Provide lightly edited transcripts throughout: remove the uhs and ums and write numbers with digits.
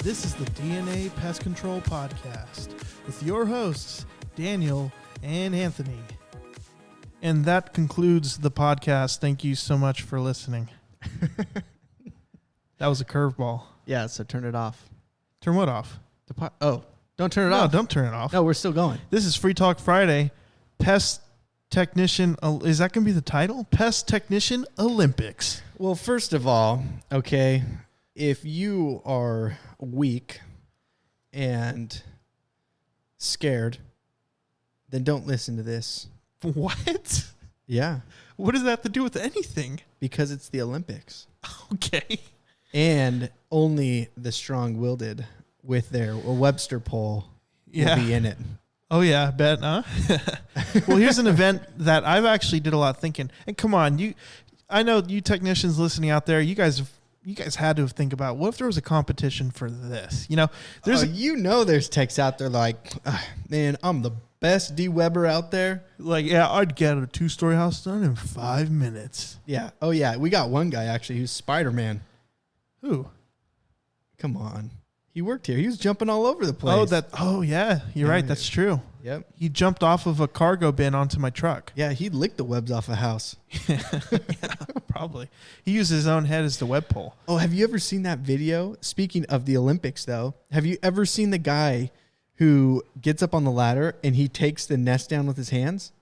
This is the DNA Pest Control Podcast with your hosts, Daniel and Anthony. And that concludes the podcast. Thank you so much for listening. That was a curveball. Yeah, so turn it off. Turn what off? Don't turn it off. No, don't turn it off. No, we're still going. This is Free Talk Friday. Pest Technician, is that going to be the title? Pest Technician Olympics. Well, first of all, okay, if you are weak and scared, then don't listen to this. What? Yeah. What does that have to do with anything? Because it's the Olympics. Okay. And only the strong-willed with their Webster poll will be in it. Oh, yeah, I bet, huh? Well, here's an event that I've actually did a lot of thinking. And come on, I know you technicians listening out there, you guys had to think about, what if there was a competition for this? You know, there's techs out there like, man, I'm the best de-webber out there. Like, yeah, I'd get a 2-story house done in 5 minutes. Yeah. Oh, yeah. We got one guy, actually, who's Spider-Man. Who? Come on. He worked here. He was jumping all over the place. Oh yeah. You're right. That's true. Yep. He jumped off of a cargo bin onto my truck. Yeah, he licked the webs off a house. Yeah, probably. He used his own head as the web pole. Oh, have you ever seen that video? Speaking of the Olympics, though, have you ever seen the guy who gets up on the ladder and he takes the nest down with his hands?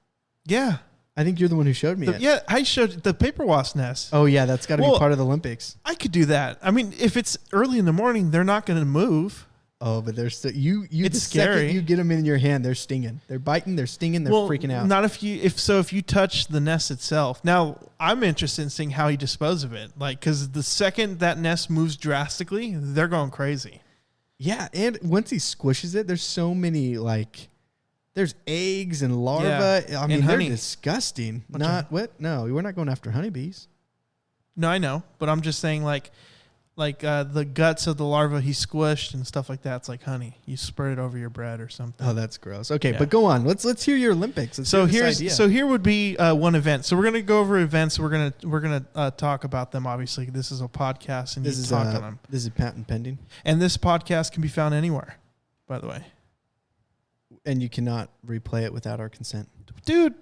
Yeah. I think you're the one who showed me it. Yeah, I showed the paper wasp nest. Oh, yeah, that's got to be part of the Olympics. I could do that. I mean, if it's early in the morning, they're not going to move. Oh, but they're still it's scary. Second you get them in your hand, they're stinging. They're biting, they're stinging, they're freaking out. Not if you touch the nest itself. Now, I'm interested in seeing how he disposes of it. Like, because the second that nest moves drastically, they're going crazy. Yeah, and once he squishes it, there's so many, like, there's eggs and larvae. Yeah. I mean, they're disgusting. No, we're not going after honeybees. No, I know, but I'm just saying, like the guts of the larva he squished and stuff like that. It's like honey. You spread it over your bread or something. Oh, that's gross. Okay, But go on. Let's hear your Olympics. Here would be one event. So we're gonna go over events. We're gonna talk about them. Obviously, this is a podcast, and you talk on them. This is patent pending, and this podcast can be found anywhere. By the way. And you cannot replay it without our consent. Dude,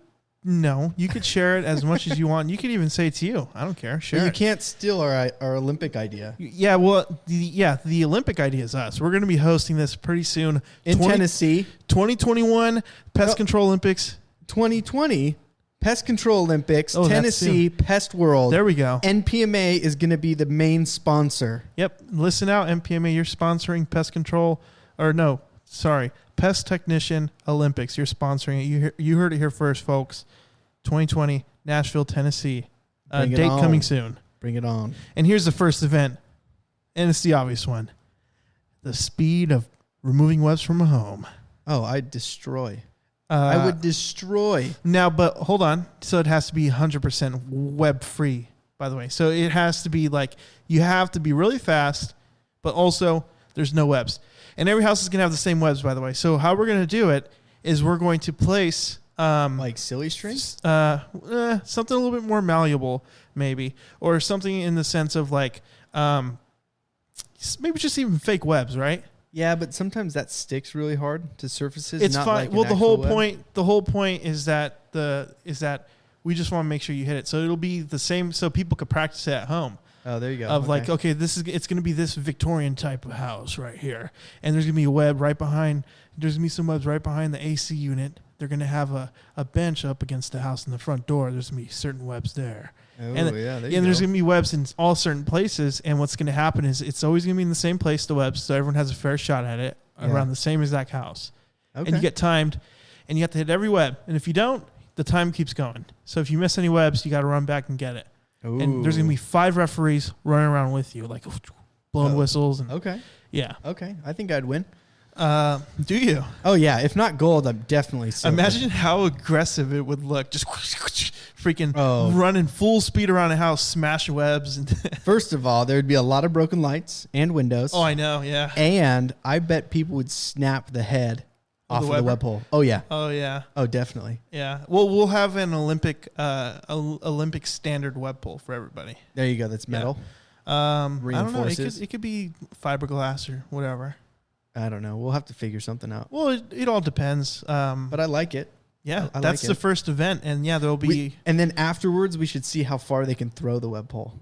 no. You could share it as much as you want. You could even say it's you. I don't care. Share it. You can't steal our Olympic idea. Yeah, well, the Olympic idea is us. We're going to be hosting this pretty soon. In Tennessee. 2021 Pest Control Olympics. 2020 Pest Control Olympics. Tennessee Pest World. There we go. NPMA is going to be the main sponsor. Yep. Listen out, NPMA. You're sponsoring Pest Control. Pest Technician Olympics. You're sponsoring it. You heard it here first, folks. 2020, Nashville, Tennessee. Date coming soon. Bring it on. And here's the first event, and it's the obvious one. The speed of removing webs from a home. Oh, I'd destroy. I would destroy. Now, but hold on. So it has to be 100% web-free, by the way. So it has to be like, you have to be really fast, but also there's no webs. And every house is going to have the same webs, by the way. So how we're going to do it is we're going to place... like silly string? Something a little bit more malleable, maybe. Or something in the sense of like... maybe just even fake webs, right? Yeah, but sometimes that sticks really hard to surfaces. It's not fine. Like well, the whole point is that we just want to make sure you hit it. So it'll be the same so people could practice it at home. Oh, there you go. It's going to be this Victorian type of house right here. And there's going to be a web right behind. There's going to be some webs right behind the AC unit. They're going to have a bench up against the house in the front door. There's going to be certain webs there. Oh, and there's going to be webs in all certain places. And what's going to happen is it's always going to be in the same place, the webs, so everyone has a fair shot at it around the same exact house. Okay. And you get timed, and you have to hit every web. And if you don't, the time keeps going. So if you miss any webs, you got to run back and get it. Ooh. And there's going to be 5 referees running around with you, like blowing whistles. And yeah. Okay. I think I'd win. Do you? Oh, yeah. If not gold, I'm definitely silver. Imagine how aggressive it would look. Just freaking running full speed around a house, smashing webs. First of all, there would be a lot of broken lights and windows. Oh, I know. Yeah. And I bet people would snap the head off of the web hole. Oh, yeah. Oh, yeah. Oh, definitely. Yeah. Well, we'll have an Olympic standard web pole for everybody. There you go. That's metal. I don't know. Reinforces? It could be fiberglass or whatever. I don't know. We'll have to figure something out. Well, it all depends. But I like it. Yeah, I that's like the it. first event, and yeah, there'll be. And then afterwards, we should see how far they can throw the web pole.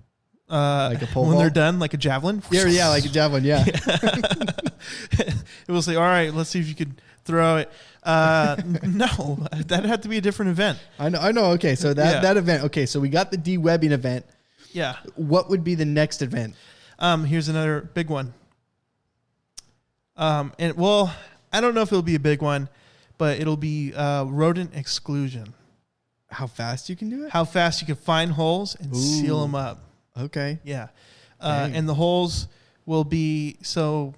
Like a pole when they're done, like a javelin. Yeah, like a javelin. Yeah. It will say, "All right, let's see if you could throw it." No, that had to be a different event. I know. Okay, so that event. Okay, so we got the de-webbing event. Yeah. What would be the next event? Here's another big one. And well, I don't know if it'll be a big one, but it'll be rodent exclusion. How fast you can do it? How fast you can find holes and seal them up. Okay. Yeah. And the holes will be so.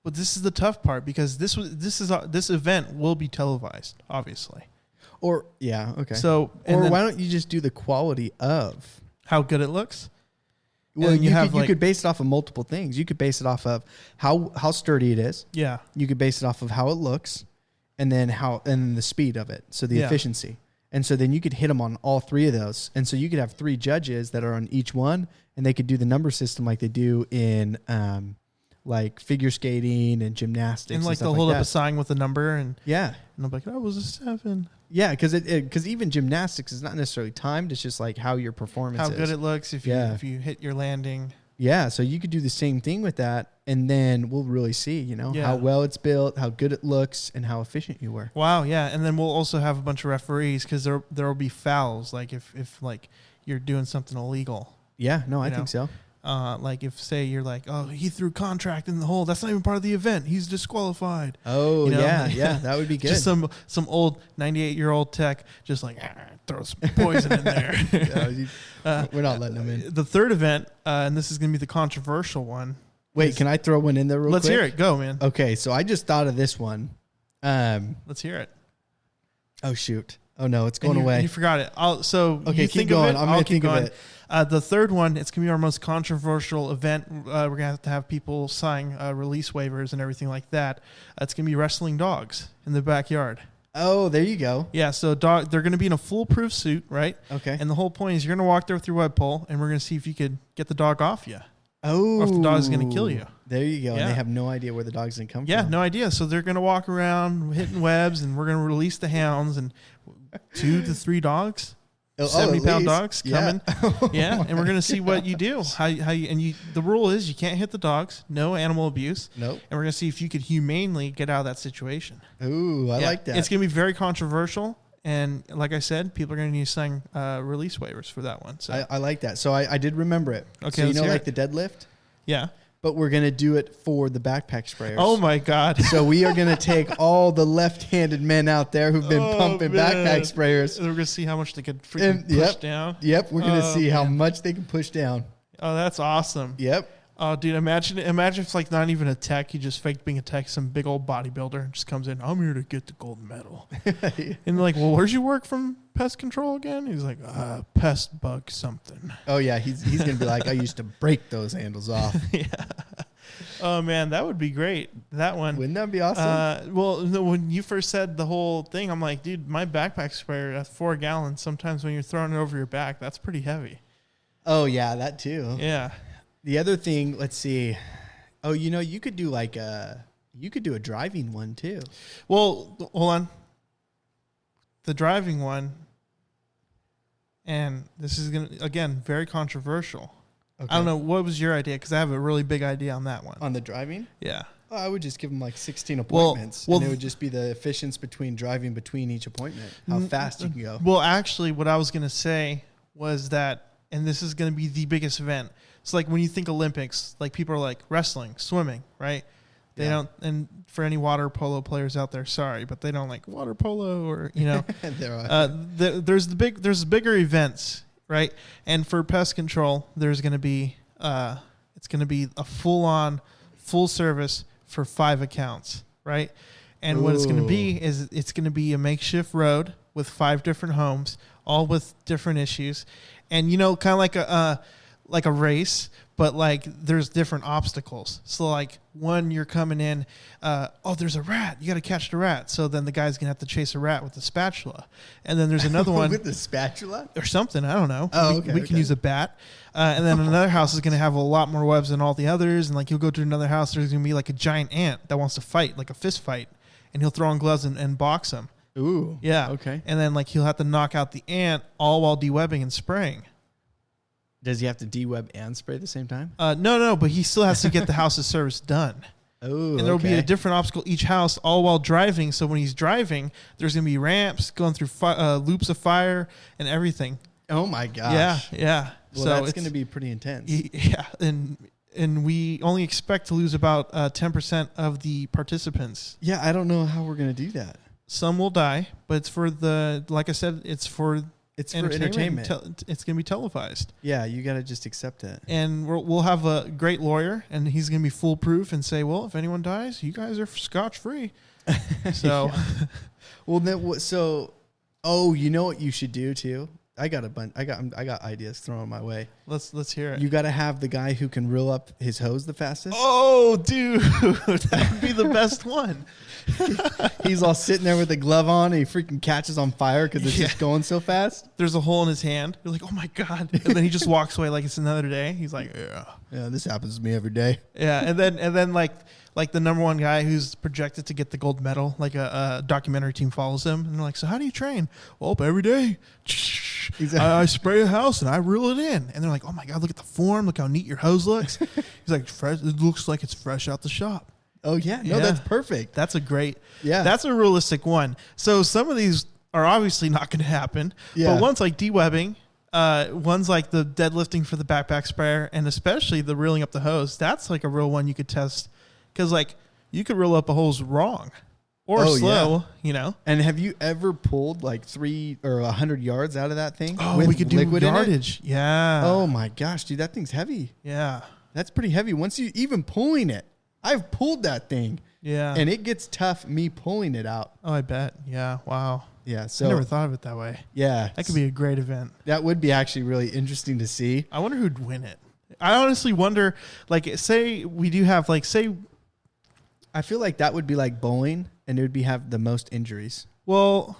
But this is the tough part because this event will be televised, obviously. Or yeah, okay. So why don't you just do the quality of how good it looks? Well, you could base it off of multiple things. You could base it off of how sturdy it is. Yeah. You could base it off of how it looks, and then the speed of it. So the efficiency. And so then you could hit them on all three of those. And so you could have 3 judges that are on each one, and they could do the number system like they do in like figure skating and gymnastics. And like stuff they'll hold that. up a sign with a number and yeah. And I'm like, that was a 7. Yeah, because even gymnastics is not necessarily timed. It's just like how your performance is. How good it looks if you hit your landing. Yeah, so you could do the same thing with that, and then we'll really see, how well it's built, how good it looks, and how efficient you were. Wow, yeah, and then we'll also have a bunch of referees because there will be fouls, like if like you're doing something illegal. Yeah, no, I think so. Like if say you're like, oh, he threw contract in the hole, that's not even part of the event, he's disqualified. Oh, yeah, that would be good. Just some old 98-year-old tech just like throw some poison in there. We're not letting them in. The third event, and this is going to be the controversial one. Wait, can I throw one in there real quick? Let's hear it. Go, man. Okay, so I just thought of this one. Let's hear it. Oh, shoot. Oh, no, it's going away. You forgot it. Okay, keep going. I'm going to think of it. The third one, it's going to be our most controversial event. We're going to have people sign release waivers and everything like that. It's going to be wrestling dogs in the backyard. Oh, there you go. Yeah, so they're going to be in a foolproof suit, right? Okay. And the whole point is you're going to walk there with your web pole, and we're going to see if you could get the dog off you. Oh. Or if the dog's going to kill you. There you go. Yeah. And they have no idea where the dog's going to come from. Yeah, no idea. So they're going to walk around hitting webs, and we're going to release the hounds, and 2 to 3 dogs. 70-pound dogs coming, yeah, and we're gonna see what you do. How you. The rule is you can't hit the dogs, no animal abuse. Nope. And we're gonna see if you could humanely get out of that situation. Ooh, I like that. It's gonna be very controversial, and like I said, people are gonna need to sign release waivers for that one. So I like that. So I did remember it. Okay, so like the deadlift. Yeah. But we're going to do it for the backpack sprayers. Oh, my God. So we are going to take all the left-handed men out there who've been pumping backpack sprayers. And we're going to see how much they could freaking push down. Yep, we're going to see how much they can push down. Oh, that's awesome. Yep. Oh, dude, imagine if it's like not even a tech. You just faked being a tech, some big old bodybuilder just comes in. I'm here to get the gold medal. And they're like, well, where's you work from pest control again? He's like, pest bug something. Oh, yeah. He's going to be like, I used to break those handles off. Yeah. Oh, man, that would be great. That one. Wouldn't that be awesome? Well, no, when you first said the whole thing, I'm like, dude, my backpack sprayer at 4 gallons, sometimes when you're throwing it over your back, that's pretty heavy. Oh, yeah, that too. Yeah. The other thing, let's see. Oh, you could do a driving one too. Well, hold on. The driving one, and this is again very controversial. Okay. I don't know, what was your idea? Because I have a really big idea on that one. On the driving? Yeah. Oh, I would just give them like 16 appointments, and it would just be the efficiency between driving between each appointment, how fast you can go. Well, actually, what I was going to say was that, and this is going to be the biggest event. It's like when you think Olympics, like people are like wrestling, swimming, right? They don't, and for any water polo players out there, sorry, but they don't like water polo or, there's bigger events, right? And for pest control, there's going to be, it's going to be a full service for 5 accounts, right? And what it's going to be is it's going to be a makeshift road with 5 different homes, all with different issues. And, kind of like a race, but like there's different obstacles. So like one, you're coming in, there's a rat. You got to catch the rat. So then the guy's going to have to chase a rat with the spatula. And then there's another one. With the spatula? Or something. I don't know. Oh, okay. We can use a bat. And then another house is going to have a lot more webs than all the others. And like you'll go to another house, there's going to be like a giant ant that wants to fight, like a fist fight. And he'll throw on gloves and box him. Ooh. Yeah. Okay. And then like he'll have to knock out the ant all while de-webbing and spraying. Does he have to de-web and spray at the same time? No, but he still has to get the house's service done. Oh, and there will be a different obstacle each house, all while driving. So when he's driving, there's going to be ramps going through loops of fire and everything. Oh my gosh! Yeah. Well, so that's going to be pretty intense. Yeah, and we only expect to lose about 10% of the participants. Yeah, I don't know how we're going to do that. Some will die, but it's for like I said, it's for entertainment. It's going to be televised. Yeah, you got to just accept it. And we'll have a great lawyer, and he's going to be foolproof and say, well, if anyone dies, you guys are scotch-free. So, well, then, you know what you should do, too? I got ideas thrown my way. Let's hear it. You got to have the guy who can reel up his hose the fastest. Oh, dude, that would be the best one. He's all sitting there with the glove on, and he freaking catches on fire because it's just going so fast. There's a hole in his hand. You're like, oh my god, and then he just walks away like it's another day. He's like, yeah, this happens to me every day. Yeah, and then like the number one guy who's projected to get the gold medal, like a documentary team follows him, and they're like, so how do you train? Well, every day. I spray a house and I reel it in. And they're like, oh my God, look at the form. Look how neat your hose looks. He's like, fresh. It looks like it's fresh out the shop. Oh, yeah. No, that's perfect. That's that's a realistic one. So some of these are obviously not going to happen. Yeah. But one's like de-webbing. One's like the deadlifting for the backpack sprayer, and especially the reeling up the hose. That's like a real one you could test. Because like you could reel up a hose wrong. Or slow, you know. And have you ever pulled like 3 or 100 yards out of that thing? Oh, we could do yardage. Yeah. Oh my gosh, dude, that thing's heavy. Yeah. That's pretty heavy. Once you even pulling it, I've pulled that thing. Yeah. And it gets tough me pulling it out. Oh, I bet. Yeah. Wow. Yeah. So I never thought of it that way. Yeah. That could be a great event. That would be actually really interesting to see. I wonder who'd win it. I honestly wonder, like, say we do have, like, I feel like that would be like bowling, and it would have the most injuries. Well,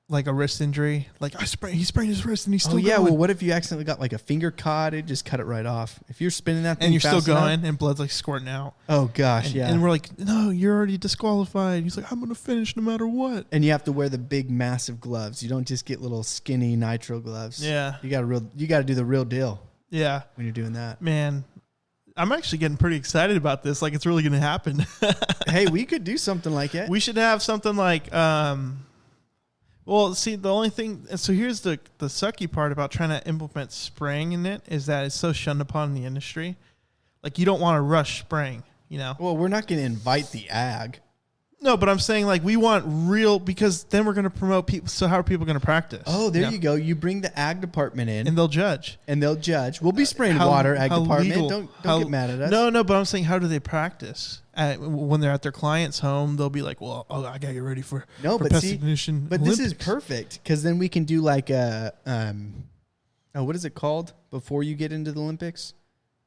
like a wrist injury. Like he sprained his wrist and he's still going. Well, what if you accidentally got like a finger caught? It just cut it right off. If you're spinning that thing and you're fast still going enough, and blood's like squirting out. Oh gosh, yeah. And we're like, no, you're already disqualified. He's like, I'm going to finish no matter what. And you have to wear the big, massive gloves. You don't just get little skinny nitro gloves. Yeah. You got to do the real deal. Yeah. When you're doing that. Man, I'm actually getting pretty excited about this. Like, it's really going to happen. Hey, we could do something like it. We should have something like, well, see, the only thing, so here's the sucky part about trying to implement spraying in it is that it's so shunned upon in the industry. Like, you don't want to rush spraying, you know? Well, we're not going to invite the ag. No, but I'm saying, like, we want real, because then we're going to promote people. So how are people going to practice? Oh, there you go. You bring the ag department in. And they'll judge. We'll be spraying water, ag department. Legal, don't get mad at us. No, but I'm saying, how do they practice? When they're at their client's home, they'll be like, well, I got to get ready for Pest Technician But Olympics. This is perfect, because then we can do like a, what is it called before you get into the Olympics?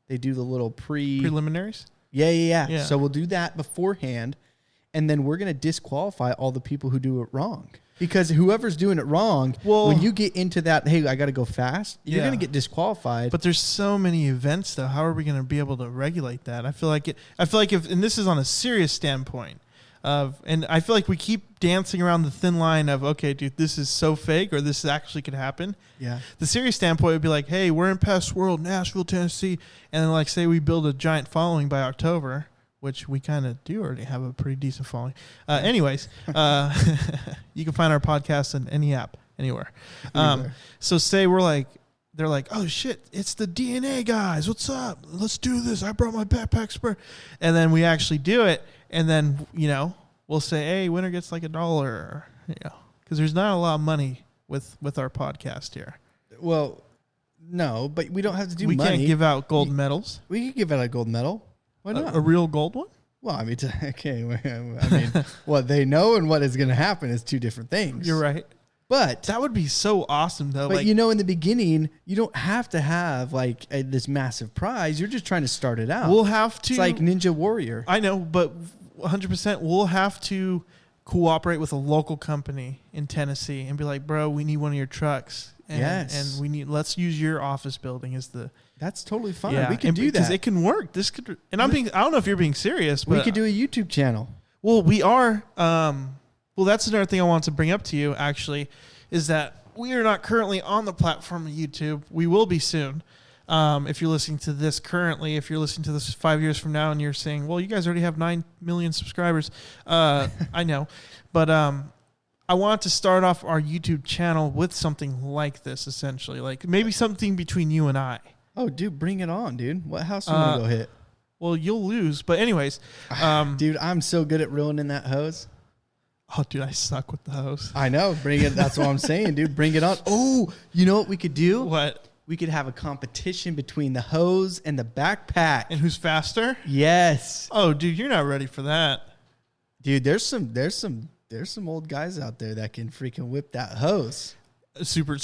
They do the little preliminaries? Yeah. So we'll do that beforehand. And then we're going to disqualify all the people who do it wrong. Because whoever's doing it wrong, when you get into that, hey, I got to go fast, you're going to get disqualified. But there's so many events, though. How are we going to be able to regulate that? I feel like and this is on a serious standpoint, and I feel like we keep dancing around the thin line of, okay, dude, this is so fake, or this actually could happen. Yeah. The serious standpoint would be like, hey, we're in Pest World, Nashville, Tennessee, and then like say we build a giant following by October. Which we kind of do already have a pretty decent following. Anyways, you can find our podcast in any app, anywhere. So say they're like, oh shit, it's the DNA guys. What's up? Let's do this. I brought my backpack spray. And then we actually do it. And then, we'll say, hey, winner gets like $1, because there's not a lot of money with our podcast here. Well, no, but we don't have to do money. We can't give out gold medals. We can give out a gold medal. Why not? A real gold one? Well, I mean, okay. I mean, what they know and what is going to happen is two different things. You're right. But that would be so awesome, though. But in the beginning, you don't have to have like this massive prize. You're just trying to start it out. We'll have to. It's like Ninja Warrior. I know, but 100%, we'll have to cooperate with a local company in Tennessee and be like, bro, we need one of your trucks. And let's use your office building as the. That's totally fine. Yeah, we can do that. Because it can work. I don't know if you're being serious, but we could do a YouTube channel. Well, we are. Well, that's another thing I want to bring up to you, actually, is that we are not currently on the platform of YouTube. We will be soon. If you're listening to this currently, if you're listening to this 5 years from now and you're saying, well, you guys already have 9 million subscribers. I know. But I want to start off our YouTube channel with something like this, essentially. Like maybe something between you and I. Oh, dude, bring it on, dude. What house are you going to go hit? Well, you'll lose. But anyways. Dude, I'm so good at ruining that hose. Oh, dude, I suck with the hose. I know. Bring it. That's what I'm saying, dude. Bring it on. Oh, you know what we could do? What? We could have a competition between the hose and the backpack. And who's faster? Yes. Oh, dude, you're not ready for that. Dude, there's some old guys out there that can freaking whip that hose. Super.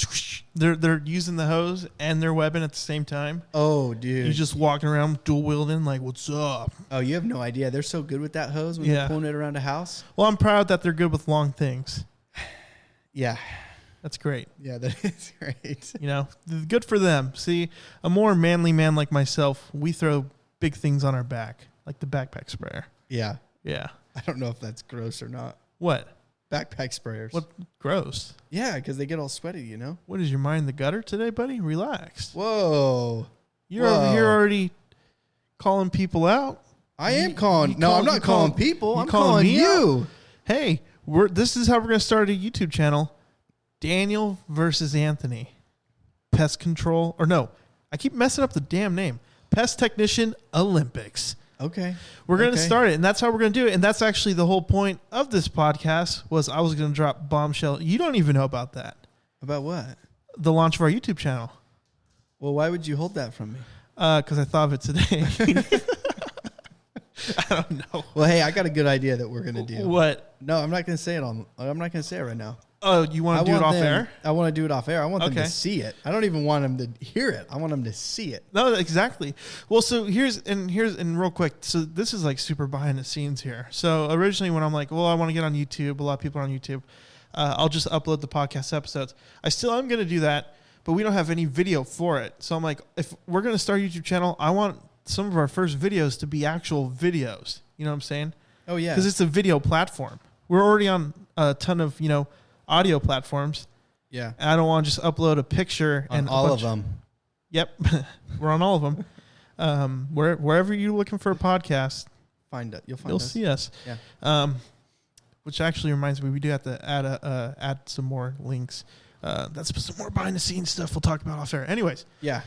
They're using the hose and their weapon at the same time. Oh, dude. You're just walking around dual wielding like, what's up? Oh, you have no idea. They're so good with that hose when they're pulling it around a house. Well, I'm proud that they're good with long things. Yeah. That's great. Yeah, that is great. Good for them. See, a more manly man like myself, we throw big things on our back, like the backpack sprayer. Yeah. Yeah. I don't know if that's gross or not. What? Backpack sprayers. What? Gross. Yeah, because they get all sweaty, What, is your mind in the gutter today, buddy? Relax. Whoa. You're over here already calling people out. I am calling. No, I'm not calling people. I'm calling you. Hey, this is how we're going to start a YouTube channel. Daniel versus Anthony. Pest Control. Or no, I keep messing up the damn name. Pest Technician Olympics. Okay. We're going to start it, and that's how we're going to do it. And that's actually the whole point of this podcast was I was going to drop bombshell. You don't even know about that. About what? The launch of our YouTube channel. Well, why would you hold that from me? Because I thought of it today. I don't know. Well, hey, I got a good idea that we're going to do. What? No, I'm not going to say it I'm not going to say it right now. Oh, you want to do it off air? I want to do it off air. I want them to see it. I don't even want them to hear it. I want them to see it. No, exactly. Well, so here's real quick. So this is like super behind the scenes here. So originally when I'm like, well, I want to get on YouTube. A lot of people are on YouTube. I'll just upload the podcast episodes. I still am going to do that, but we don't have any video for it. So I'm like, if we're going to start a YouTube channel, I want some of our first videos to be actual videos. You know what I'm saying? Oh, yeah. Because it's a video platform. We're already on a ton of, audio platforms. Yeah. And I don't want to just upload a picture on all of them. Yep. We're on all of them. Wherever you're looking for a podcast, you'll see us. Yeah. Which actually reminds me, we do have to add some more links. That's some more behind the scenes stuff we'll talk about off air. Anyways. Yeah.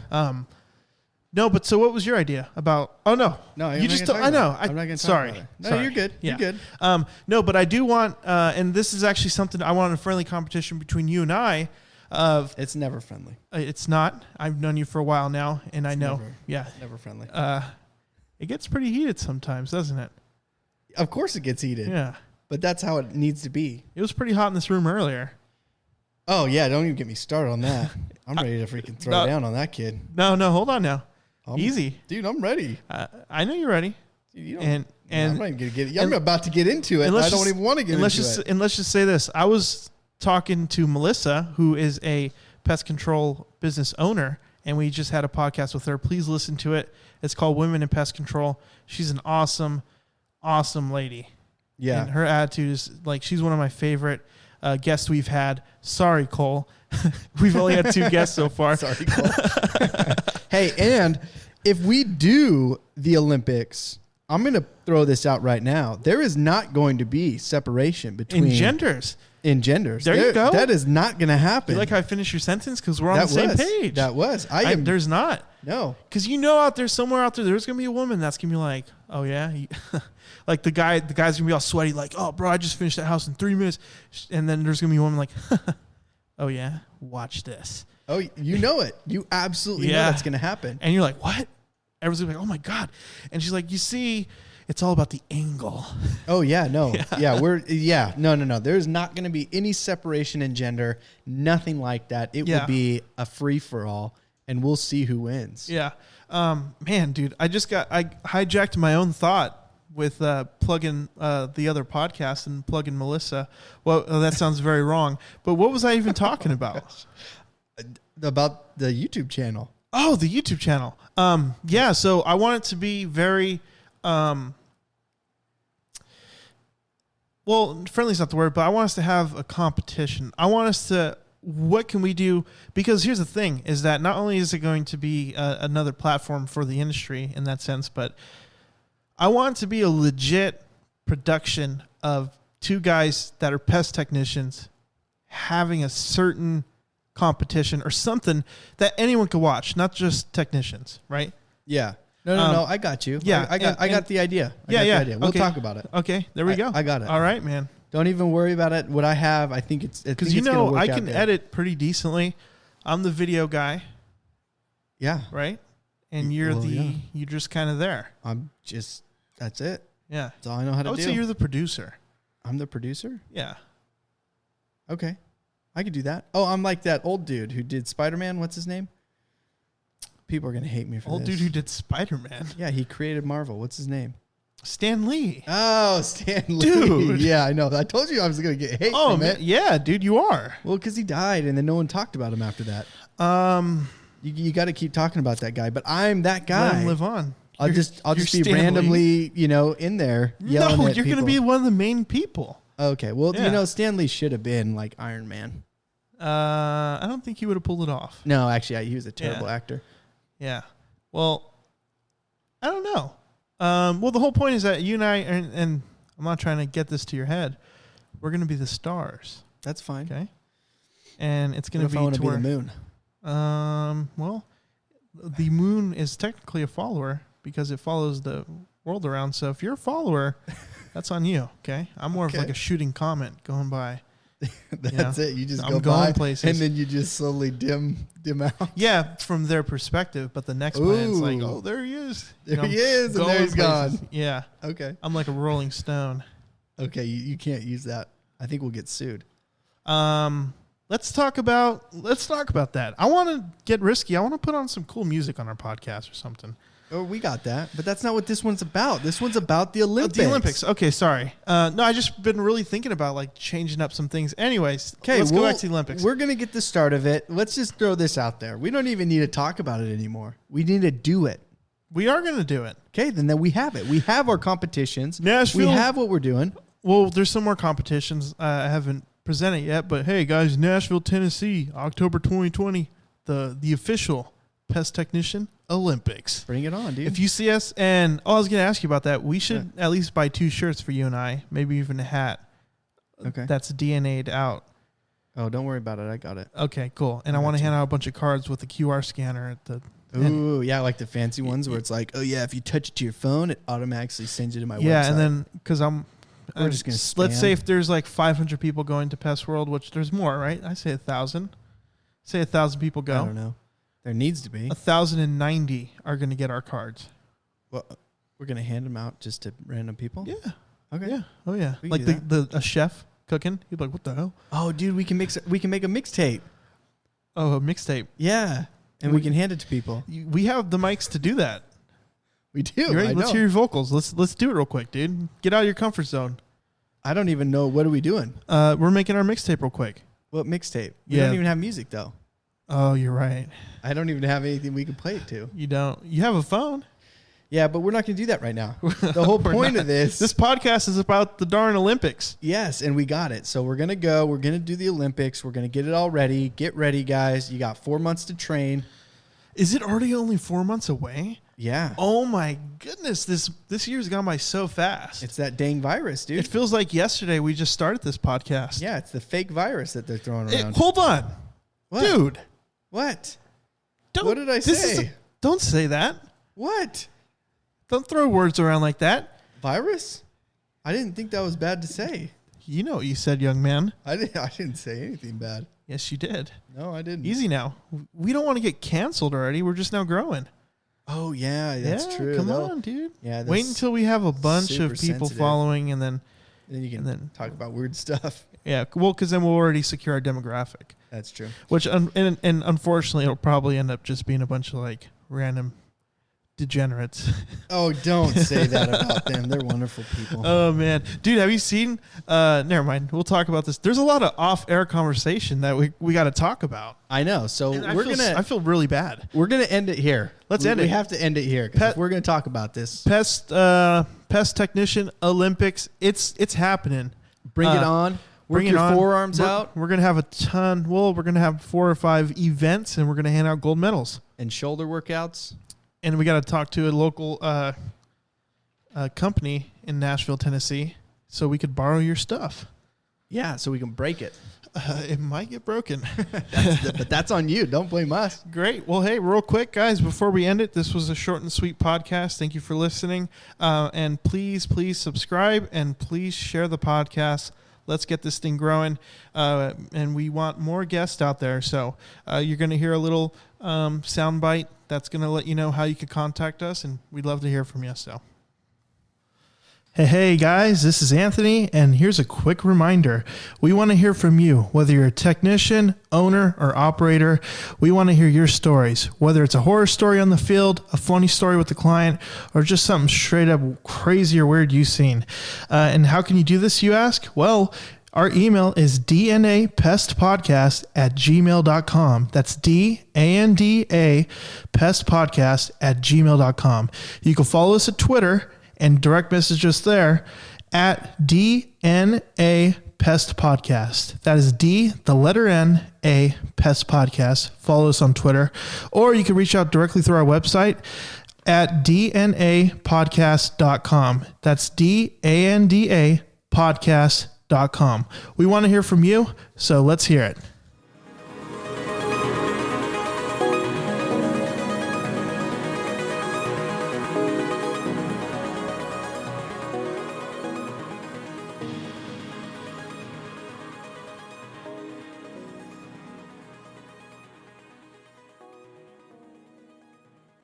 No, but so what was your idea about? Oh no, you just don't. I know. I'm not going to. Sorry. No, you're good. Yeah. You're good. No, but I do want, and this is actually something I want a friendly competition between you and I. It's never friendly. It's not. I've known you for a while now, and I know. Never friendly. It gets pretty heated sometimes, doesn't it? Of course, it gets heated. Yeah. But that's how it needs to be. It was pretty hot in this room earlier. Oh yeah, don't even get me started on that. I'm ready to freaking throw down on that kid. No, hold on now. Easy, dude. I'm ready. I know you're ready. Dude, I'm not even gonna get it. I'm about to get into it. I don't even want to get into it. And let's just say this: I was talking to Melissa, who is a pest control business owner, and we just had a podcast with her. Please listen to it. It's called Women in Pest Control. She's an awesome lady. Yeah, and her attitude is like she's one of my favorite guests we've had. Sorry, Cole. We've only had 2 guests so far. Sorry, Cole. Hey, and if we do the Olympics, I'm going to throw this out right now. There is not going to be separation between genders. In genders. There you go. That is not going to happen. You like how I finished your sentence? Because we're on the same page. That was. There's not. No. Because out there, somewhere out there, there's going to be a woman that's going to be like, oh, yeah? Like the guy's going to be all sweaty, like, oh, bro, I just finished that house in 3 minutes. And then there's going to be a woman like, oh, yeah? Watch this. Oh, you know it. You absolutely know that's going to happen. And you're like, what? Everyone's like, oh, my God. And she's like, you see, It's all about the angle. Oh yeah, no, no. There's not going to be any separation in gender, nothing like that. It will be a free for all, and we'll see who wins. Yeah, man, dude, I hijacked my own thought with plugging the other podcast and plugging Melissa. Well, that sounds very wrong. But what was I even talking about? About the YouTube channel. Oh, the YouTube channel. Yeah. So I want it to be very. Well, friendly is not the word, but I want us to have a competition. I want us to, what can we do? Because here's the thing, is that not only is it going to be another platform for the industry in that sense, but I want it to be a legit production of two guys that are pest technicians having a certain competition or something that anyone could watch, not just technicians, right? Yeah. No. I got you. Yeah, I got the idea. We'll talk about it. Okay, there we go. I got it. All right, man. Don't even worry about it. What I have, I think it's because I can edit pretty decently. I'm the video guy. Yeah. Right. And you're you're just kind of there. That's it. Yeah. That's all I know how to do. I would say you're the producer. I'm the producer? Yeah. Okay. I could do that. Oh, I'm like that old dude who did Spider-Man. What's his name? People are going to hate me for this. Old dude who did Spider-Man. Yeah, he created Marvel. What's his name? Stan Lee. Oh, Stan Lee. Dude. Yeah, I know. I told you I was going to get hate from it. Yeah, dude, you are. Well, because he died, and then no one talked about him after that. You got to keep talking about that guy, but I'm that guy. Let him live on. I'll just be randomly, in there yelling at you're going to be one of the main people. Okay. Well, Stan Lee should have been like Iron Man. I don't think he would have pulled it off. No, actually, he was a terrible actor. Yeah. Well, I don't know. Well, the whole point is that you and I, and I'm not trying to get this to your head, we're going to be the stars. That's fine. Okay. And it's going to be the moon. Well, the moon is technically a follower because it follows the world around. So if you're a follower, that's on you. Okay. I'm more of like a shooting comet going by. That's it. You just go by places, and then you just slowly dim out. Yeah, from their perspective. But the next planet's like, oh, there he is. There he is, and there he's gone. Yeah. Okay. I'm like a rolling stone. Okay, you can't use that. I think we'll get sued. Let's talk about that. I want to get risky. I want to put on some cool music on our podcast or something. Oh, we got that. But that's not what this one's about. This one's about the Olympics. The Olympics. Okay, sorry. No, I just been really thinking about like changing up some things. Anyways, let's go back to the Olympics. We're going to get the start of it. Let's just throw this out there. We don't even need to talk about it anymore. We need to do it. We are going to do it. Okay, then we have it. We have our competitions. Nashville. We have what we're doing. Well, there's some more competitions I haven't presented yet. But hey, guys, Nashville, Tennessee, October 2020, the official Pest Technician Olympics. Bring it on, dude. If you see us, and I was going to ask you about that. We should at least buy 2 shirts for you and I, maybe even a hat. Okay. That's DNA'd out. Oh, don't worry about it. I got it. Okay, cool. And I want to hand out a bunch of cards with the QR scanner at the. Ooh, yeah, like the fancy ones where it's like, oh yeah, if you touch it to your phone, it automatically sends you to my website. Yeah, and then because we're just going to let's say if there's like 500 people going to Pest World, which there's more, right? I say 1,000. Say 1,000 people go. I don't know. There needs to be. 1,090 are going to get our cards. Well, we're going to hand them out just to random people? Yeah. Okay. Yeah. Oh, yeah. Like a chef cooking. He'd be like, what the hell? Oh, dude, we can make a mixtape. Oh, a mixtape. Yeah. And we can hand it to people. We have the mics to do that. We do. You ready? Let's hear your vocals. Let's do it real quick, dude. Get out of your comfort zone. I don't even know. What are we doing? We're making our mixtape real quick. What mixtape? We don't even have music, though. Oh, you're right. I don't even have anything we can play it to. You don't? You have a phone? Yeah, but we're not going to do that right now. The whole point of this podcast is about the darn Olympics. Yes, and we got it. So we're going to go. We're going to do the Olympics. We're going to get it all ready. Get ready, guys. You got 4 months to train. Is it already only 4 months away? Yeah. Oh, my goodness. This year's gone by so fast. It's that dang virus, dude. It feels like yesterday we just started this podcast. Yeah, it's the fake virus that they're throwing around. Hold on. What? Dude. What? What did I say? Don't say that. What? Don't throw words around like that. Virus? I didn't think that was bad to say. You know what you said, young man. I didn't say anything bad. Yes, you did. No, I didn't. Easy now. We don't want to get canceled already. We're just now growing. Oh yeah, that's true. Come on, dude. Yeah. Wait until we have a bunch of people following, and then you can talk about weird stuff. Yeah, well, because then we'll already secure our demographic. That's true. Which and unfortunately, it'll probably end up just being a bunch of like random degenerates. Oh, don't say that about them. They're wonderful people. Oh man, dude, have you seen? Never mind. We'll talk about this. There's a lot of off-air conversation that we got to talk about. I know. So I feel really bad. We're gonna end it here. Let's end it. We have to end it here because we're gonna talk about this. Pest Technician Olympics. It's happening. Bring it on. Bring your forearms out. We're gonna have a ton. Well, we're gonna have 4 or 5 events, and we're gonna hand out gold medals and shoulder workouts. And we got to talk to a local company in Nashville, Tennessee, so we could borrow your stuff. Yeah, so we can break it. It might get broken. But that's on you. Don't blame us. Great. Well, hey, real quick, guys, before we end it, this was a short and sweet podcast. Thank you for listening. And please subscribe and please share the podcast. Let's get this thing growing. And we want more guests out there. So you're going to hear a little sound bite that's going to let you know how you can contact us, and we'd love to hear from you. So, hey guys, this is Anthony, and here's a quick reminder. We want to hear from you, whether you're a technician, owner, or operator. We want to hear your stories, whether it's a horror story on the field, a funny story with the client, or just something straight up crazy or weird you've seen. And how can you do this, you ask? Well, our email is dnapestpodcast@gmail.com. That's DANDA pestpodcast@gmail.com. You can follow us at Twitter and direct message us there at DNA Pest Podcast. That is D, the letter N, A, Pest Podcast. Follow us on Twitter. Or you can reach out directly through our website at dnapodcast.com. That's DANDA podcast.com. We want to hear from you, so let's hear it.